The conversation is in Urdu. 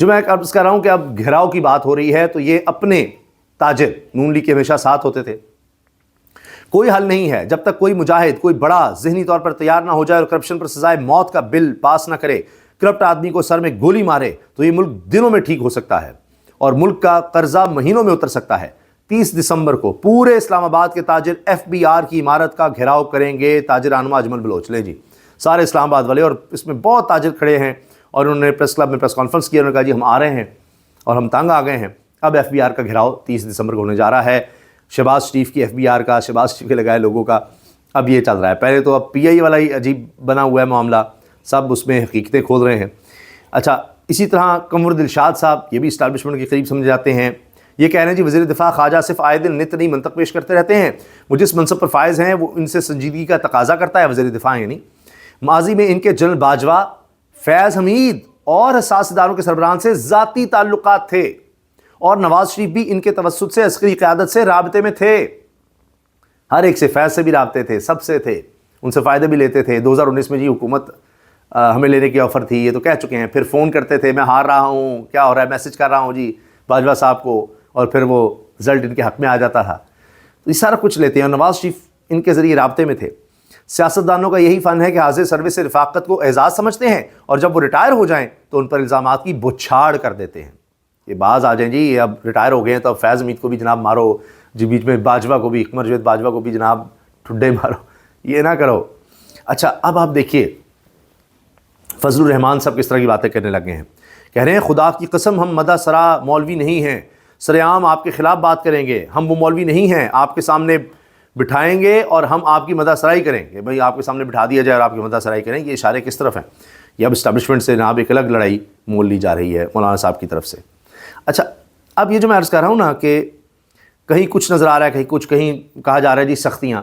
جو میں عرض کر رہا ہوں کہ اب گھراؤ کی بات ہو رہی ہے تو یہ اپنے تاجر نون لیگ کے ہمیشہ ساتھ ہوتے تھے. کوئی حل نہیں ہے جب تک کوئی مجاہد کوئی بڑا ذہنی طور پر تیار نہ ہو جائے اور کرپشن پر سزائے موت کا بل پاس نہ کرے, کرپٹ آدمی کو سر میں گولی مارے, تو یہ ملک دنوں میں ٹھیک ہو سکتا ہے اور ملک کا قرضہ مہینوں میں اتر سکتا ہے. 30 دسمبر کو پورے اسلام آباد کے تاجر FBR کی عمارت کا گھیراؤ کریں گے. تاجر رہنما اجمل بلوچ, لیں جی سارے اسلام آباد والے, اور اس میں بہت تاجر کھڑے ہیں اور انہوں نے پریس کلب میں پریس کانفرنس کیا, انہوں نے کہا جی ہم آ رہے ہیں اور ہم تنگ آ گئے ہیں. اب FBR کا گھیراؤ 30 دسمبر کو ہونے جا رہا ہے. شہباز شریف کی FBR کا, شہباز شریف کے لگائے لوگوں کا, اب یہ چل رہا ہے. پہلے تو اب PI والا ہی عجیب بنا ہوا ہے معاملہ, سب اس میں حقیقتیں کھول رہے ہیں. اچھا, اسی طرح قمر دلشاد صاحب, یہ بھی اسٹیبلشمنٹ کے قریب سمجھے جاتے ہیں. یہ کہہ رہے ہیں جی وزیر دفاع خواجہ صرف آئے دن نت نئی منطق پیش کرتے رہتے ہیں, وہ جس منصب پر فائز ہیں وہ ان سے سنجیدگی کا تقاضا کرتا ہے. وزیر دفاع یعنی ماضی میں ان کے جنرل باجوہ, فیض حمید اور حساس اداروں کے سربراہان سے ذاتی تعلقات تھے, اور نواز شریف بھی ان کے توسط سے عسکری قیادت سے رابطے میں تھے. ہر ایک سے, فیض سے بھی رابطے تھے, سب سے تھے, ان سے فائدے بھی لیتے تھے. 2019 میں جی حکومت ہمیں لینے کی آفر تھی, یہ تو کہہ چکے ہیں. پھر فون کرتے تھے, میں ہار رہا ہوں, کیا ہو رہا ہے, میسج کر رہا ہوں جی باجوہ صاحب کو, اور پھر وہ رزلٹ ان کے حق میں آ جاتا تھا. تو یہ سارا کچھ لیتے ہیں, اور نواز شریف ان کے ذریعے رابطے میں تھے. سیاستدانوں کا یہی فن ہے کہ حاضر سروس سے رفاقت کو اعزاز سمجھتے ہیں, اور جب وہ ریٹائر ہو جائیں تو ان پر الزامات کی بچھاڑ کر دیتے ہیں. یہ باز آ جائیں جی, یہ اب ریٹائر ہو گئے ہیں تو اب فیض حمید کو بھی جناب مارو جی, بیچ میں باجوہ کو بھی, قمر جاوید باجوہ کو بھی جناب ٹھڈے مارو, یہ نہ کرو. اچھا, اب آپ دیکھیے فضل الرحمان صاحب کس طرح کی باتیں کرنے لگے ہیں. کہہ رہے ہیں خدا کی قسم ہم مدح سرا مولوی نہیں ہیں, سر عام آپ کے خلاف بات کریں گے. ہم وہ مولوی نہیں ہیں, آپ کے سامنے بٹھائیں گے اور ہم آپ کی مدح سرائی کریں گے. بھائی آپ کے سامنے بٹھا دیا جائے اور آپ کی مدح سرائی کریں, یہ اشارے کس طرف ہیں؟ یہ اب اسٹیبلشمنٹ سے جناب ایک الگ لڑائی مول لی جا رہی ہے مولانا صاحب کی طرف سے. اچھا, اب یہ جو میں عرض کر رہا ہوں نا کہ کہیں کچھ نظر آ رہا ہے, کہیں کچھ, کہیں کہا جا رہا ہے جی سختیاں,